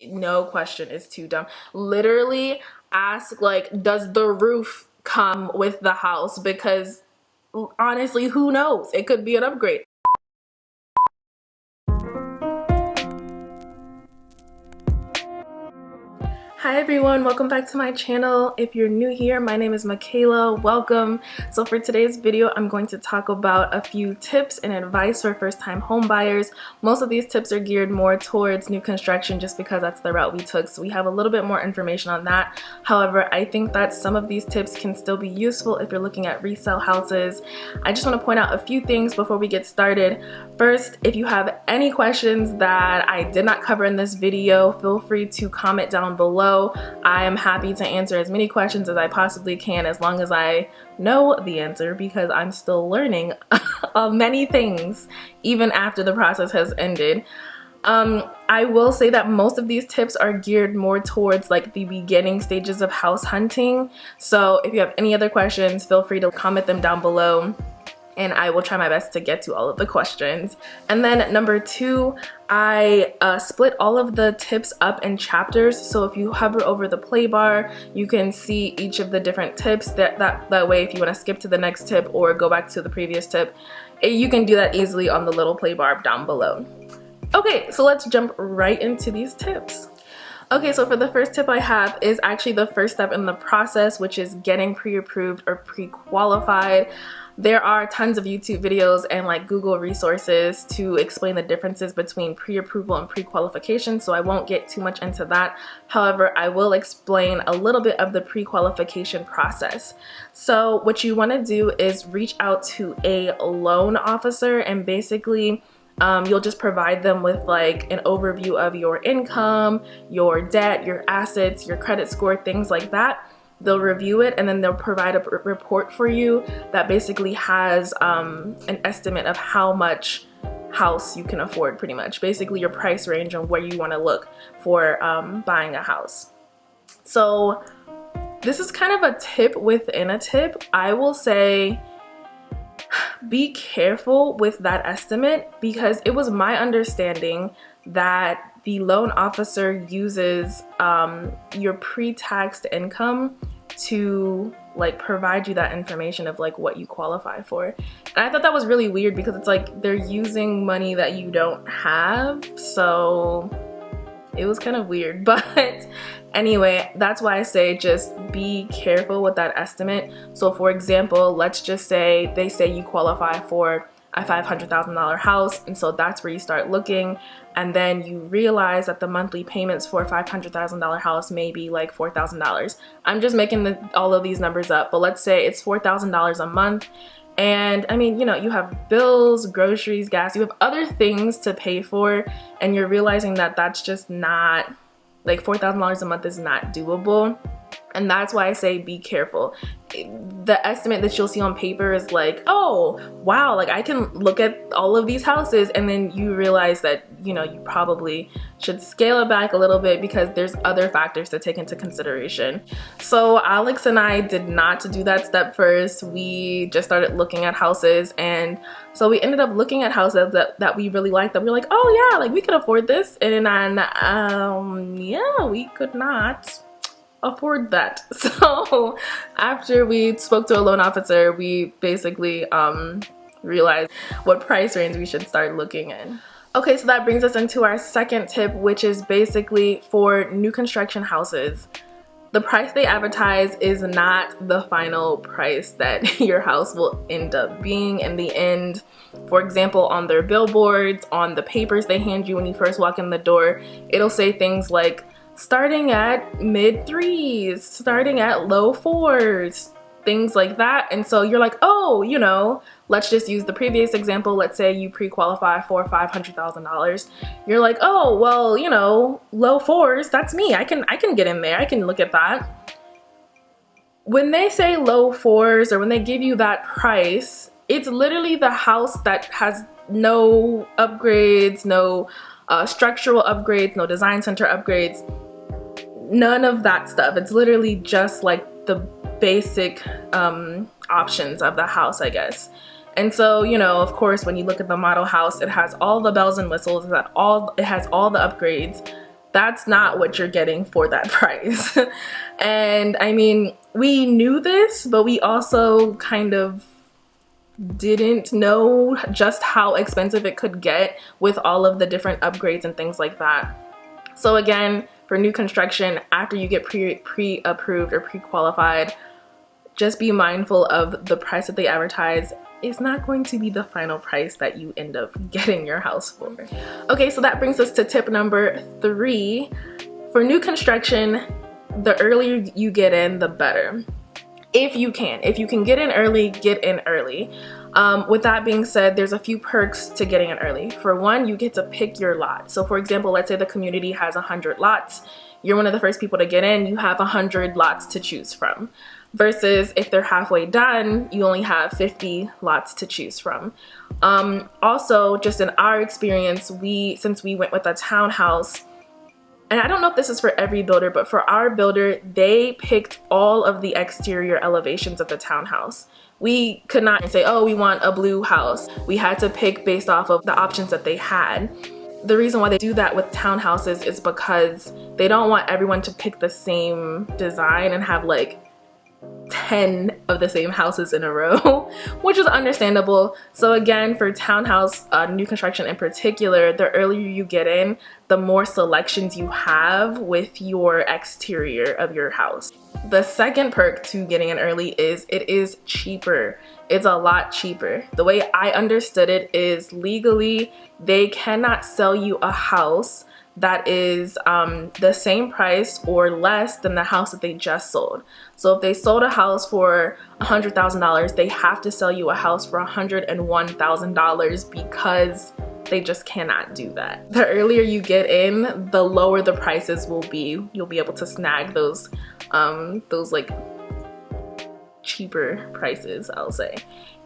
No question is too dumb. Literally ask, like, does the roof come with the house? Because honestly, who knows? It could be an upgrade. Hi everyone, welcome back to my channel. If you're new here, my name is Michaela. Welcome. So for today's video, I'm going to talk about a few tips and advice for first-time home buyers. Most of these tips are geared more towards new construction just because that's the route we took. So we have a little bit more information on that. However, I think that some of these tips can still be useful if you're looking at resale houses. I just want to point out a few things before we get started. First, if you have any questions that I did not cover in this video, feel free to comment down below. I am happy to answer as many questions as I possibly can, as long as I know the answer, because I'm still learning many things even after the process has ended. I will say that most of these tips are geared more towards like the beginning stages of house hunting. So if you have any other questions, feel free to comment them down below, and I will try my best to get to all of the questions. And then number two, I split all of the tips up in chapters. So if you hover over the play bar, you can see each of the different tips. That way, if you want to skip to the next tip or go back to the previous tip, you can do that easily on the little play bar down below. Okay, so let's jump right into these tips. Okay, so for the first tip I have is actually the first step in the process, which is getting pre-approved or pre-qualified. There are tons of YouTube videos and like Google resources to explain the differences between pre-approval and pre-qualification, so I won't get too much into that. However, I will explain a little bit of the pre-qualification process. So what you want to do is reach out to a loan officer, and basically you'll just provide them with like an overview of your income, your debt, your assets, your credit score, things like that. They'll review it, and then they'll provide a report for you that basically has an estimate of how much house you can afford, pretty much. Basically your price range and where you want to look for buying a house. So this is kind of a tip within a tip. I will say be careful with that estimate, because it was my understanding that the loan officer uses your pre-taxed income to like provide you that information of like what you qualify for. And I thought that was really weird, because it's like they're using money that you don't have, so it was kind of weird. But anyway, that's why I say just be careful with that estimate. So for example, let's just say they say you qualify for a $500,000 house, and so that's where you start looking, and then you realize that the monthly payments for a $500,000 house may be like $4,000. I'm just making all of these numbers up, but let's say it's $4,000 a month. And I mean, you know, you have bills, groceries, gas, you have other things to pay for, and you're realizing that that's just not, like $4,000 a month is not doable. And that's why I say be careful. The estimate that you'll see on paper is like, oh wow, like I can look at all of these houses, and then you realize that, you know, you probably should scale it back a little bit because there's other factors to take into consideration. So Alex and I did not do that step first. We just started looking at houses, and so we ended up looking at houses that we really liked, that we were like, oh yeah, like we could afford this. And then yeah, we could not afford that. So after we spoke to a loan officer, we basically realized what price range we should start looking in. Okay, so that brings us into our second tip, which is basically for new construction houses. The price they advertise is not the final price that your house will end up being in the end. For example, on their billboards, on the papers they hand you when you first walk in the door, it'll say things like starting at mid threes, starting at low fours, things like that. And so you're like, oh, you know, let's just use the previous example. Let's say you pre-qualify for $500,000. You're like, oh, well, you know, low fours, that's me. I can get in there. I can look at that. When they say low fours, or when they give you that price, it's literally the house that has no upgrades, no structural upgrades, no design center upgrades, none of that stuff. It's literally just like the basic options of the house, I guess. And so, you know, of course, when you look at the model house, it has all the bells and whistles, it has all the upgrades That's not what you're getting for that price. And I mean, we knew this, but we also kind of didn't know just how expensive it could get with all of the different upgrades and things like that. So again, for new construction, after you get pre-approved or pre-qualified, just be mindful of the price that they advertise is not going to be the final price that you end up getting your house for. Okay, so that brings us to tip number 3. For new construction, the earlier you get in, the better. If you can get in early, get in early. With that being said, there's a few perks to getting in early. For one, you get to pick your lot. So for example, let's say the community has 100 lots. You're one of the first people to get in, you have 100 lots to choose from. Versus if they're halfway done, you only have 50 lots to choose from. Also, just in our experience, since we went with a townhouse, and I don't know if this is for every builder, but for our builder, they picked all of the exterior elevations of the townhouse. We could not say, oh, we want a blue house. We had to pick based off of the options that they had. The reason why they do that with townhouses is because they don't want everyone to pick the same design and have like 10 of the same houses in a row, which is understandable. So again, for townhouse new construction in particular, the earlier you get in, the more selections you have with your exterior of your house. The second perk to getting in early is it is cheaper. It's a lot cheaper. The way I understood it is legally, they cannot sell you a house that is the same price or less than the house that they just sold. So if they sold a house for $100,000, they have to sell you a house for $101,000 because they just cannot do that. The earlier you get in, the lower the prices will be. You'll be able to snag those like cheaper prices, I'll say.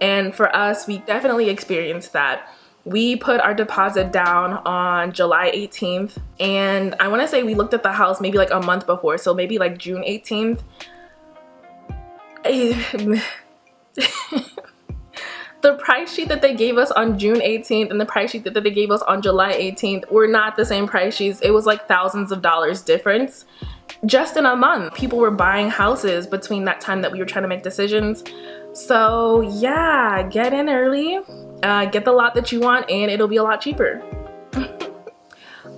And for us, we definitely experienced that. We put our deposit down on July 18th, and I want to say we looked at the house maybe like a month before, so maybe like June 18th. The price sheet that they gave us on June 18th and the price sheet that they gave us on July 18th were not the same price sheets. It was like thousands of dollars difference just in a month. People were buying houses between that time that we were trying to make decisions. So yeah, get in early, get the lot that you want, and it'll be a lot cheaper.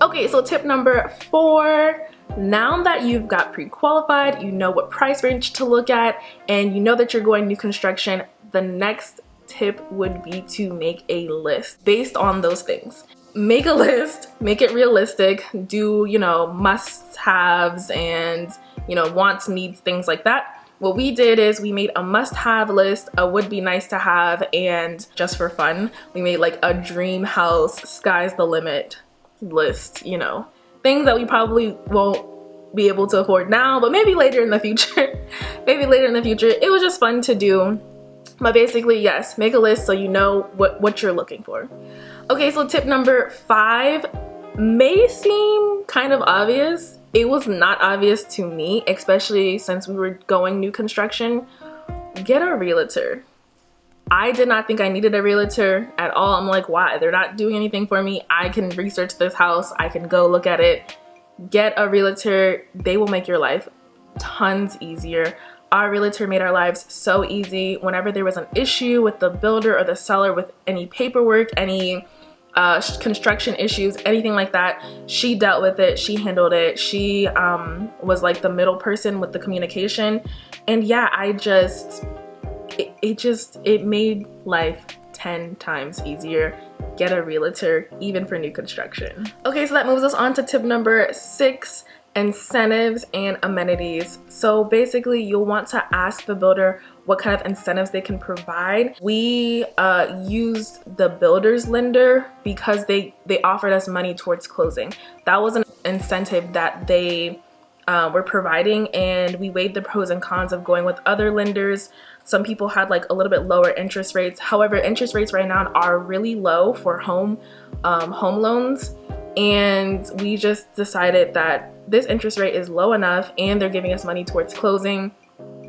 Okay, so tip number 4. Now that you've got pre-qualified, you know what price range to look at, and you know that you're going new construction, the next tip would be to make a list based on those things. Make a list, make it realistic, do, you know, must-haves and, you know, wants, needs, things like that. What we did is we made a must-have list, a would-be nice-to-have, and just for fun, we made like a dream house, sky's the limit list, you know. Things that we probably won't be able to afford now, but maybe later in the future. Maybe later in the future. It was just fun to do. But basically, yes, make a list so you know what you're looking for. Okay, so tip number 5 may seem kind of obvious. It was not obvious to me, especially since we were going new construction. Get a realtor. I did not think I needed a realtor at all. I'm like, why? They're not doing anything for me. I can research this house. I can go look at it. Get a realtor. They will make your life tons easier. Our realtor made our lives so easy. Whenever there was an issue with the builder or the seller with any paperwork, any construction issues, anything like that, she dealt with it. She handled it. She was like the middle person with the communication. And yeah, it made life 10 times easier. Get a realtor, even for new construction. Okay, so that moves us on to tip number 6, incentives and amenities. So basically, you'll want to ask the builder what kind of incentives they can provide. We used the builder's lender because they offered us money towards closing. That was an incentive that they were providing, and we weighed the pros and cons of going with other lenders. Some people had like a little bit lower interest rates. However, interest rates right now are really low for home loans, and we just decided that this interest rate is low enough and they're giving us money towards closing.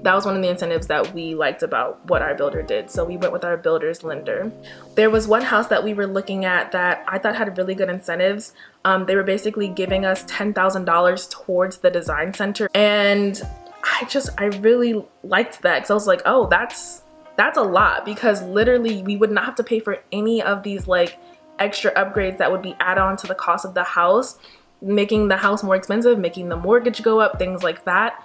that was one of the incentives that we liked about what our builder did. So we went with our builder's lender. There was one house that we were looking at that I thought had really good incentives. They were basically giving us $10,000 towards the design center. And I really liked that, because I was like, oh, that's a lot, because literally we would not have to pay for any of these like extra upgrades that would be added on to the cost of the house, making the house more expensive, making the mortgage go up, things like that.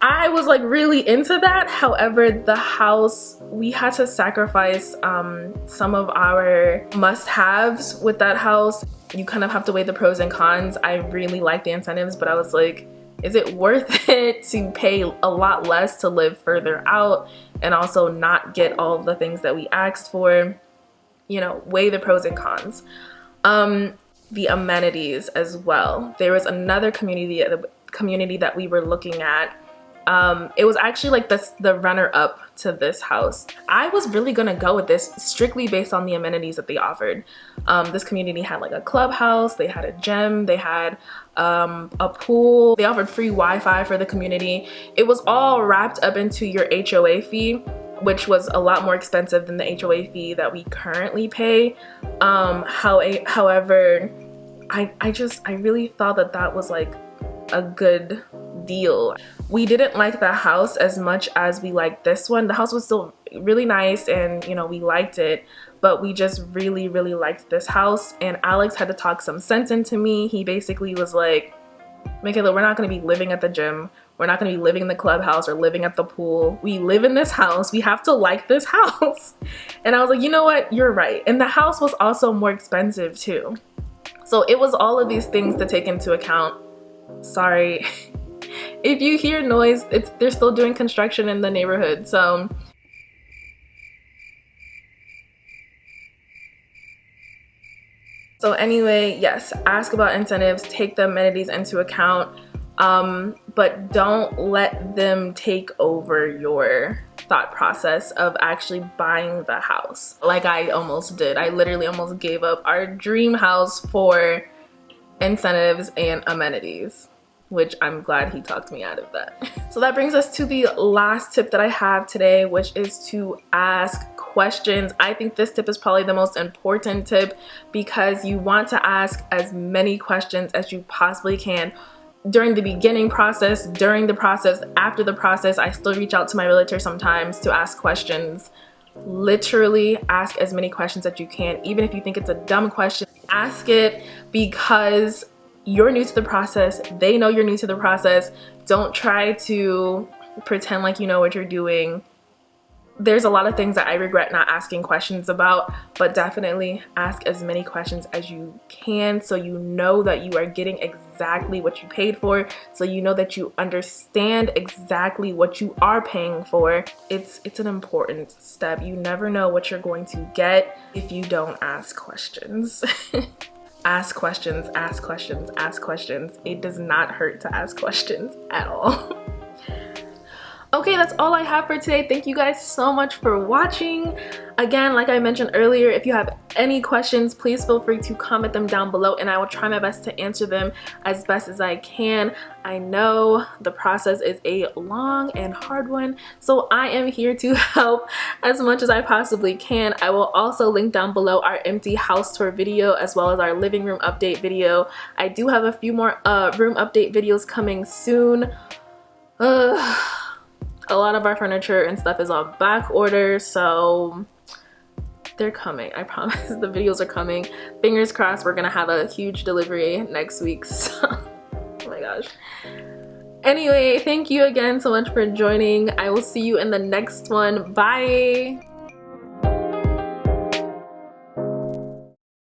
I was like really into that. However, the house, we had to sacrifice some of our must-haves with that house. You kind of have to weigh the pros and cons. I really like the incentives, but I was like, is it worth it to pay a lot less to live further out and also not get all of the things that we asked for? You know, weigh the pros and cons. The amenities as well. There was another community that we were looking at. It was actually like the runner-up to this house. I was really gonna go with this strictly based on the amenities that they offered. This community had like a clubhouse, they had a gym, they had a pool, they offered free Wi-Fi for the community. It was all wrapped up into your HOA fee, which was a lot more expensive than the HOA fee that we currently pay. However, I really thought that was like a good deal. We didn't like the house as much as we liked this one. The house was still really nice and, you know, we liked it, but we just really liked this house. And Alex had to talk some sense into me. He basically was like, Michaela, we're not going to be living at the gym. We're not going to be living in the clubhouse or living at the pool. We live in this house. We have to like this house. And I was like, you know what? You're right. And the house was also more expensive too. So it was all of these things to take into account. Sorry. If you hear noise, they're still doing construction in the neighborhood. So anyway, yes, ask about incentives, take the amenities into account, but don't let them take over your thought process of actually buying the house. Like I almost did. I literally almost gave up our dream house for incentives and amenities, which I'm glad he talked me out of that. So that brings us to the last tip that I have today, which is to ask questions. I think this tip is probably the most important tip, because you want to ask as many questions as you possibly can. During the beginning process, during the process, after the process, I still reach out to my realtor sometimes to ask questions. Literally ask as many questions as you can. Even if you think it's a dumb question, ask it, because you're new to the process. They know you're new to the process. Don't try to pretend like you know what you're doing. There's a lot of things that I regret not asking questions about, but definitely ask as many questions as you can, so you know that you are getting exactly what you paid for, so you know that you understand exactly what you are paying for. It's an important step. You never know what you're going to get if you don't ask questions. Ask questions, ask questions, ask questions. It does not hurt to ask questions at all. Okay, that's all I have for today. Thank you guys so much for watching. Again, like I mentioned earlier, if you have any questions, please feel free to comment them down below and I will try my best to answer them as best as I can. I know the process is a long and hard one, so I am here to help as much as I possibly can. I will also link down below our empty house tour video as well as our living room update video. I do have a few more room update videos coming soon. A lot of our furniture and stuff is on back order, so they're coming. I promise the videos are coming. Fingers crossed we're gonna have a huge delivery next week. So, oh my gosh. Anyway, thank you again so much for joining. I will see you in the next one. Bye.